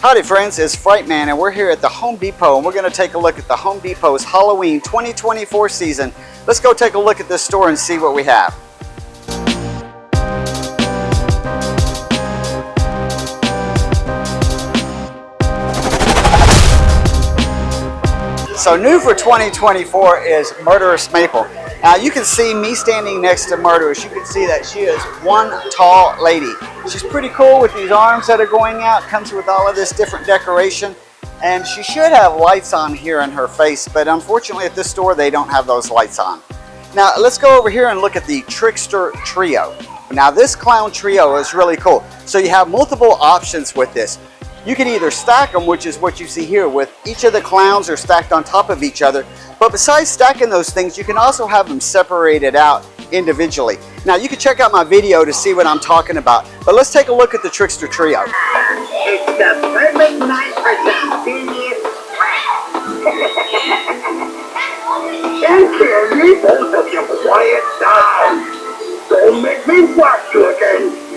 Howdy friends, it's Frightman and we're here at the Home Depot and we're going to take a look at the Home Depot's Halloween 2024 season. Let's go take a look at this store and see what we have. So new for 2024 is Murderous Maple. Now you can see me standing next to Murderous. You can see that she is one tall lady. She's pretty cool with these arms that are going out. Comes with all of this different decoration. And she should have lights on here in her face, but unfortunately at this store they don't have those lights on. Now let's go over here and look at the Trickster Trio. Now this clown trio is really cool. So you have multiple options with this. You can either stack them, which is what you see here, with each of the clowns are stacked on top of each other. But besides stacking those things, you can also have them separated out individually. Now you can check out my video to see what I'm talking about. But let's take a look at the Trickster Trio. It's the perfect night for some serious and both of you quiet down. Don't make me watch you again.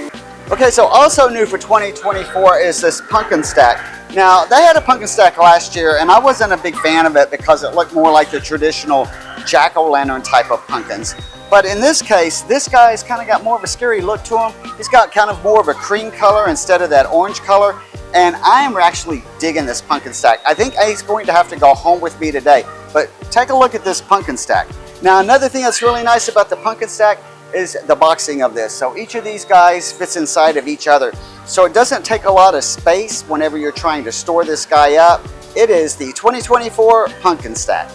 Okay, so also new for 2024 is this pumpkin stack. Now, they had a pumpkin stack last year, and I wasn't a big fan of it because it looked more like the traditional jack-o'-lantern type of pumpkins. But in this case, this guy's kind of got more of a scary look to him. He's got kind of more of a cream color instead of that orange color. And I am actually digging this pumpkin stack. I think he's going to have to go home with me today. But take a look at this pumpkin stack. Now, another thing that's really nice about the pumpkin stack is the boxing of this. So each of these guys fits inside of each other. So it doesn't take a lot of space whenever you're trying to store this guy up. It is the 2024 pumpkin stack.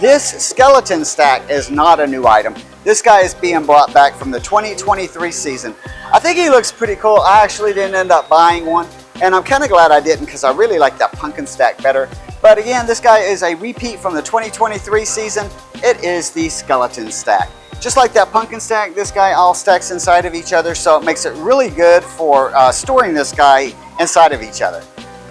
This skeleton stack is not a new item. This guy is being brought back from the 2023 season. I think he looks pretty cool. I actually didn't end up buying one, and I'm kind of glad I didn't because I really like that pumpkin stack better. But again, this guy is a repeat from the 2023 season. It is the skeleton stack. Just like that pumpkin stack, this guy all stacks inside of each other, so it makes it really good for storing this guy inside of each other.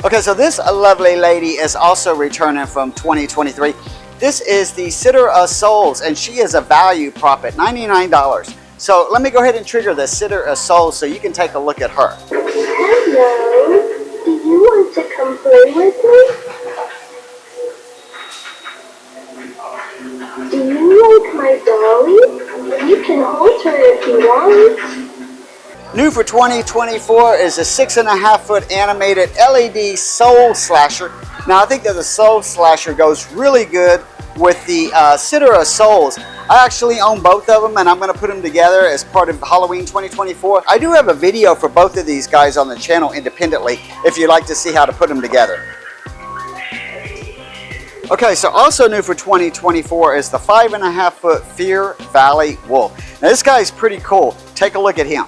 Okay, so this lovely lady is also returning from 2023. This is the Sitter of Souls, and she is a value prop at $99. So let me go ahead and trigger the Sitter of Souls so you can take a look at her. Hello, do you want to come play with me? Do you like my dolly? You can hold her if you want. New for 2024 is a 6.5-foot animated LED soul slasher. Now I think that the soul slasher goes really good with the Sitter of Souls. I actually own both of them and I'm going to put them together as part of Halloween 2024. I do have a video for both of these guys on the channel independently if you'd like to see how to put them together. Okay, so also new for 2024 is the 5.5-foot Fear Valley Wolf. Now this guy is pretty cool. Take a look at him.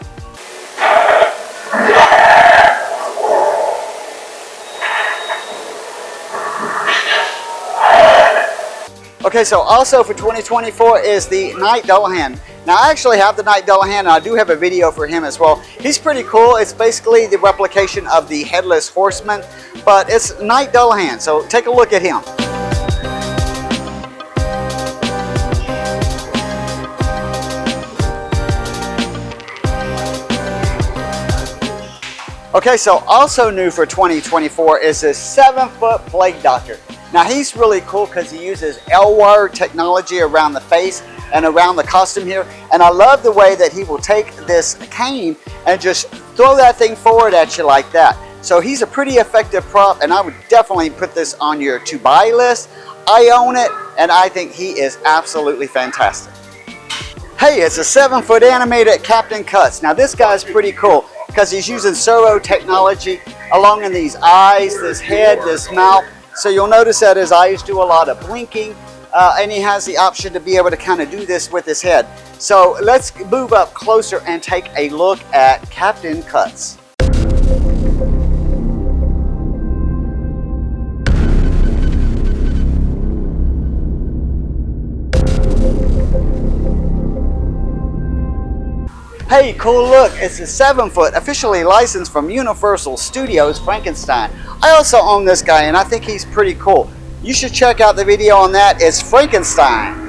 Okay, so also for 2024 is the Night Dullahan. Now I actually have the Night Dullahan and I do have a video for him as well. He's pretty cool. It's basically the replication of the Headless Horseman, but it's Night Dullahan, so take a look at him. Okay, so also new for 2024 is this 7-foot Plague Doctor. Now he's really cool because he uses L-wire technology around the face and around the costume here. And I love the way that he will take this cane and just throw that thing forward at you like that. So he's a pretty effective prop and I would definitely put this on your to buy list. I own it and I think he is absolutely fantastic. Hey, it's a 7-foot animated Captain Cuts. Now this guy's pretty cool because he's using servo technology along in these eyes, this head, this mouth. So you'll notice that his eyes do a lot of blinking and he has the option to be able to kind of do this with his head. So let's move up closer and take a look at Captain Cuts. Hey, cool look, it's a 7-foot, officially licensed from Universal Studios Frankenstein. I also own this guy and I think he's pretty cool. You should check out the video on that. It's Frankenstein.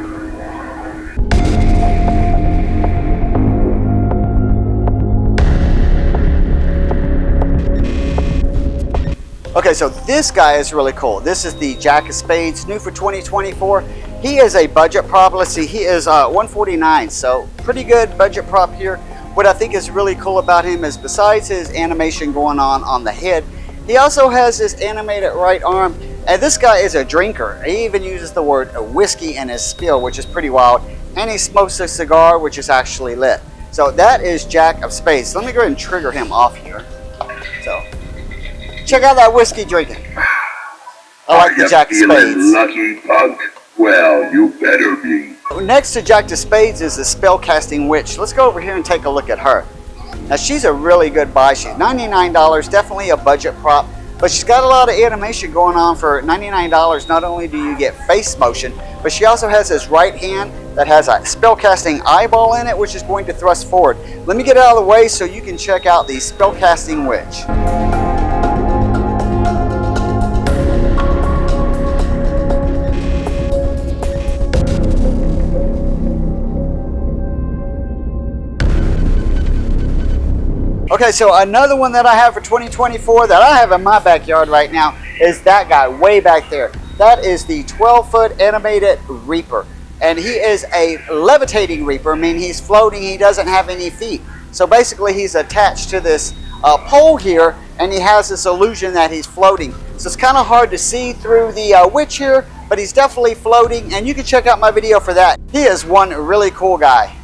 Okay, so this guy is really cool. This is the Jack of Spades, new for 2024. He is a budget prop. Let's see, he is $149, so pretty good budget prop here. What I think is really cool about him is besides his animation going on the head, he also has this animated right arm. And this guy is a drinker. He even uses the word whiskey in his spiel, which is pretty wild. And he smokes a cigar, which is actually lit. So that is Jack of Spades. Let me go ahead and trigger him off here. So check out that whiskey drinking. I like the Jack of Spades. Lucky, punk? Well, you better be. Next to Jack of Spades is the spellcasting witch. Let's go over here and take a look at her. Now she's a really good buy. She's $99, definitely a budget prop, but she's got a lot of animation going on for $99. Not only do you get face motion, but she also has this right hand that has a spellcasting eyeball in it, which is going to thrust forward. Let me get out of the way so you can check out the spellcasting witch. Okay, so another one that I have for 2024 that I have in my backyard right now is that guy way back there. That is the 12-foot animated Reaper. And he is a levitating Reaper, meaning he's floating, he doesn't have any feet. So basically he's attached to this pole here, and he has this illusion that he's floating. So it's kind of hard to see through the witch here, but he's definitely floating, and you can check out my video for that. He is one really cool guy.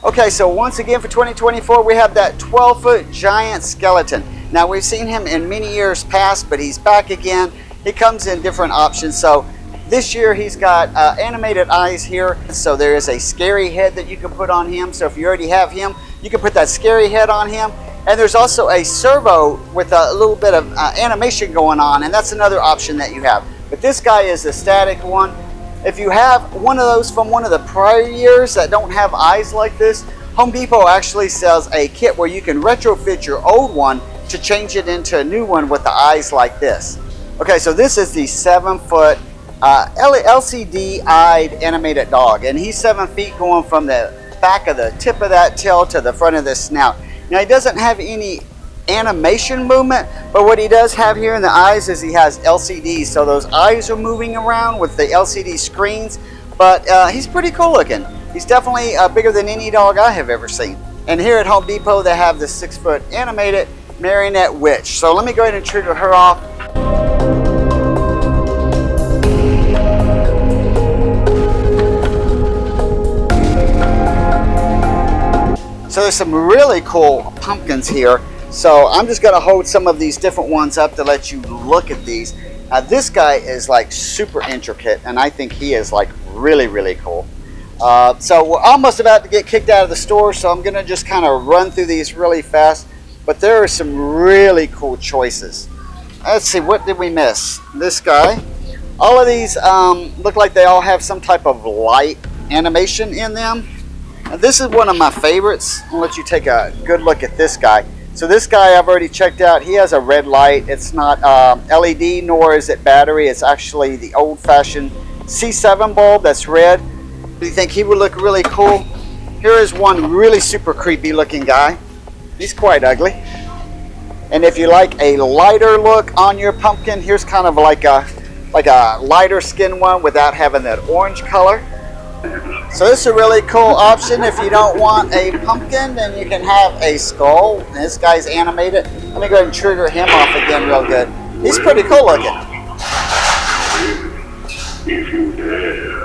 Okay, so once again for 2024, we have that 12-foot giant skeleton. Now we've seen him in many years past, but he's back again. He comes in different options. So this year he's got animated eyes here. So there is a scary head that you can put on him. So if you already have him, you can put that scary head on him. And there's also a servo with a little bit of animation going on, and that's another option that you have. But this guy is the static one. If you have one of those from one of the prior years that don't have eyes like this, Home Depot actually sells a kit where you can retrofit your old one to change it into a new one with the eyes like this. Okay, so this is the 7-foot LCD-eyed animated dog, and he's 7 feet going from the back of the tip of that tail to the front of the snout. Now he doesn't have any animation movement, but what he does have here in the eyes is he has LCDs, so those eyes are moving around with the LCD screens, but he's pretty cool looking. He's definitely bigger than any dog I have ever seen. And here at Home Depot they have the 6-foot animated marionette witch. So let me go ahead and trigger her off. So there's some really cool pumpkins here. So I'm just gonna hold some of these different ones up to let you look at these. This guy is like super intricate, and I think he is like really, really cool. So we're almost about to get kicked out of the store, so I'm gonna just kind of run through these really fast. But there are some really cool choices. Let's see, what did we miss? This guy. All of these look like they all have some type of light animation in them. Now, this is one of my favorites. I'll let you take a good look at this guy. So this guy I've already checked out. He has a red light. It's not LED, nor is it battery. It's actually the old-fashioned C7 bulb that's red. Do you think he would look really cool? Here is one really super creepy looking guy. He's quite ugly. And if you like a lighter look on your pumpkin, here's kind of like a lighter skin one without having that orange color. So this is a really cool option. If you don't want a pumpkin, then you can have a skull. And this guy's animated. Let me go ahead and trigger him off again real good. He's pretty cool looking. If you dare.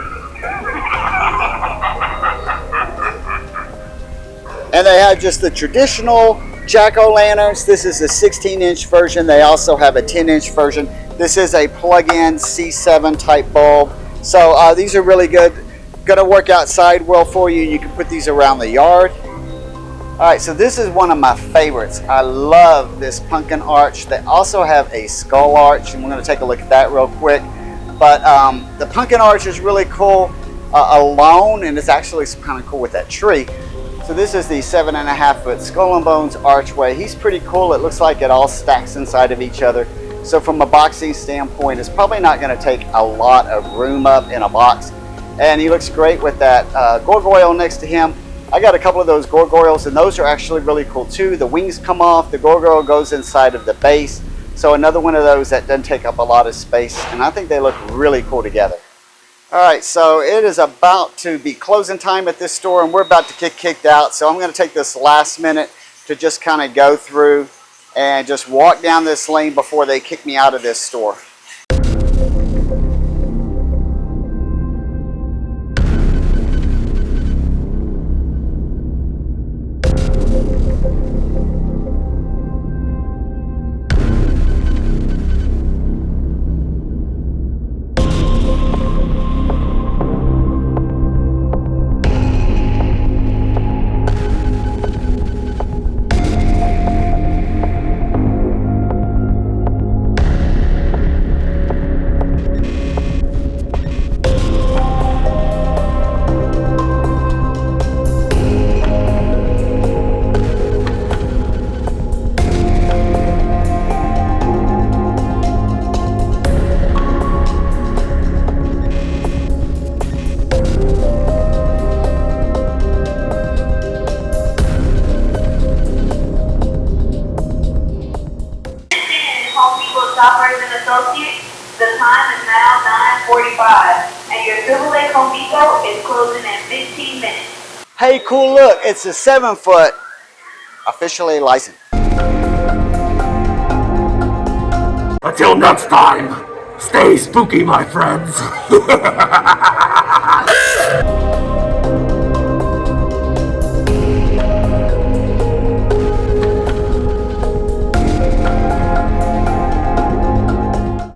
And they have just the traditional jack-o'-lanterns. This is a 16-inch version. They also have a 10-inch version. This is a plug-in C7 type bulb. So these are really good. Gonna work outside well for you. You can put these around the yard. All right, so this is one of my favorites. I love this pumpkin arch. They also have a skull arch, and we're gonna take a look at that real quick. But the pumpkin arch is really cool alone, and it's actually kind of cool with that tree. So this is the 7.5-foot Skull and Bones archway. He's pretty cool. It looks like it all stacks inside of each other. So from a boxing standpoint, it's probably not gonna take a lot of room up in a box. And he looks great with that gargoyle next to him. I got a couple of those gargoyles, and those are actually really cool too. The wings come off, the gargoyle goes inside of the base. So another one of those that doesn't take up a lot of space, and I think they look really cool together. All right, so it is about to be closing time at this store, and we're about to get kicked out. So I'm going to take this last minute to just kind of go through and just walk down this lane before they kick me out of this store. Shoppers and associates, the time is now 9:45, and your AAA Home Depot is closing in 15 minutes. Hey, cool look, it's a 7-foot, officially licensed. Until next time, stay spooky, my friends.